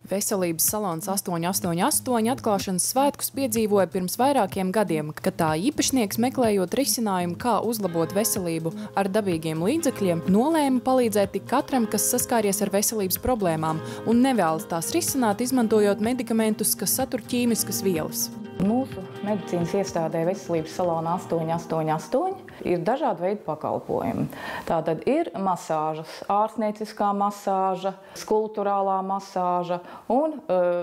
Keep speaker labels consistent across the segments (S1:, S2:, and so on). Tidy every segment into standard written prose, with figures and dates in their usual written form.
S1: Veselības salons 888 atklāšanas svētkus piedzīvoja pirms vairākiem gadiem, kad tā īpašnieks, meklējot risinājumu, kā uzlabot veselību ar dabīgiem līdzekļiem, nolēma palīdzēt tik katram, kas saskāries ar veselības problēmām un nevēlas tās risināt, izmantojot medikamentus, kas satur ķīmiskas vielas.
S2: Mūsu medicīnas iestādē Veselības salonā 888 ir dažādi veidi pakalpojumi. Tātad ir masāžas, ārstnieciskā masāža, skulptūrālā masāža un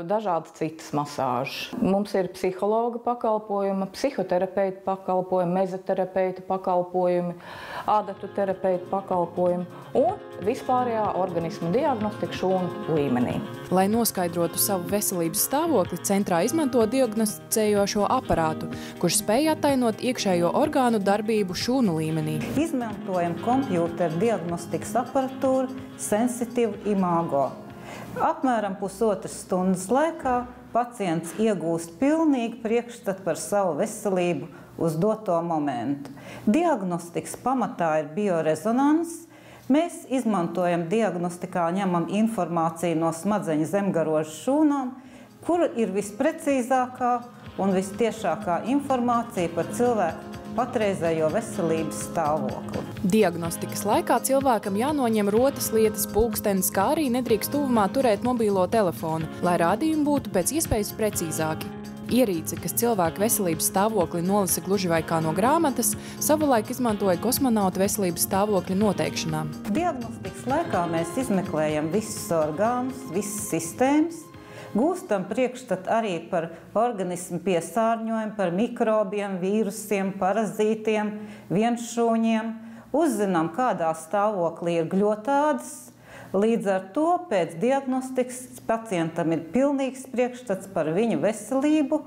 S2: dažādas citas masāžas. Mums ir psihologa pakalpojumi, psihoterapeita pakalpojumi, mezoterapeita pakalpojumi, ādatu terapeita pakalpojumi un vispārējā organisma diagnostika šūnu līmenī.
S1: Lai noskaidrotu savu veselības stāvokli, centrā izmanto diagnosticējošo aparātu, kurš spēj attainot iekšējo orgānu darbību šūnu līmenī.
S3: Izmantojam kompjūteru diagnostikas aparatūru Sensitive Imago. Apmēram pusotras stundas laikā pacients iegūst pilnīgu priekšstatu par savu veselību uz doto momentu. Diagnostikas pamatā ir biorezonanss. Mēs izmantojam diagnostikā, ņemam informāciju no smadzeņu zemgarožu šūnām, kura ir visprecīzākā un vistiešākā informācija par cilvēku patreizējo veselības stāvokli.
S1: Diagnostikas laikā cilvēkam jānoņem rotas, lietas, pulkstenis, kā arī nedrīkst tuvumā turēt mobīlo telefonu, lai rādījumi būtu pēc iespējas precīzāki. Ierīce, kas cilvēka veselības stāvokli nolasa gluži vai kā no grāmatas, savulaik izmantoja kosmonauta veselības stāvokļa noteikšanā.
S3: Diagnostikas laikā mēs izmeklējam visus orgānus, visas sistēmas, gūstam priekšstatu arī par organismu piesārņojumu, par mikrobiem, vīrusiem, parazītiem, vienšūņiem, uzzinām, kādā stāvoklī ir gļotādes. Līdz ar to pēc diagnostikas pacientam ir pilnīgs priekšstats par viņa veselību.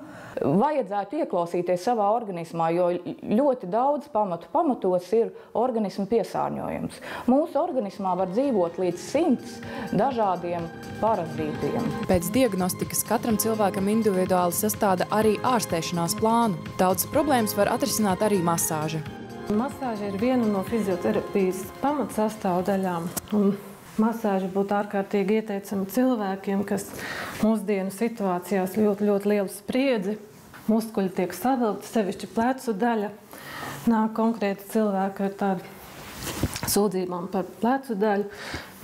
S2: Vajadzētu ieklausīties savā organismā, jo ļoti daudz pamatos ir organisma piesārņojums. Mūsu organismā var dzīvot līdz 100 dažādiem parazītiem.
S1: Pēc diagnostikas katram cilvēkam individuāli sastāda arī ārstēšanās plānu. Daudzas problēmas var atrisināt arī masāža.
S4: Masāža ir viena no fizioterapijas pamatsastāvdaļām. Masāža būtu ārkārtīgi ieteicama cilvēkiem, kas mūsdienu situācijās ļoti lielu spriedzi. Muskuļi tiek savilkti, sevišķi plecu daļa. Nāk konkrēti cilvēki ar tādu sūdzībām par plecu daļu.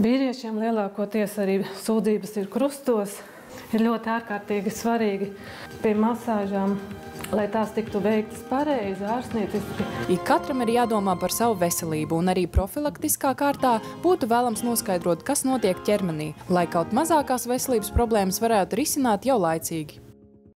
S4: Vīriešiem lielākoties arī sūdzības ir krustos. Ir ļoti ārkārtīgi svarīgi pie masāžām, lai tās tiktu veiktas pareizi, ārstnieciski.
S1: Ik katram ir jādomā par savu veselību, un arī profilaktiskā kārtā būtu vēlams noskaidrot, kas notiek ķermenī, lai kaut mazākās veselības problēmas varētu risināt jau laicīgi.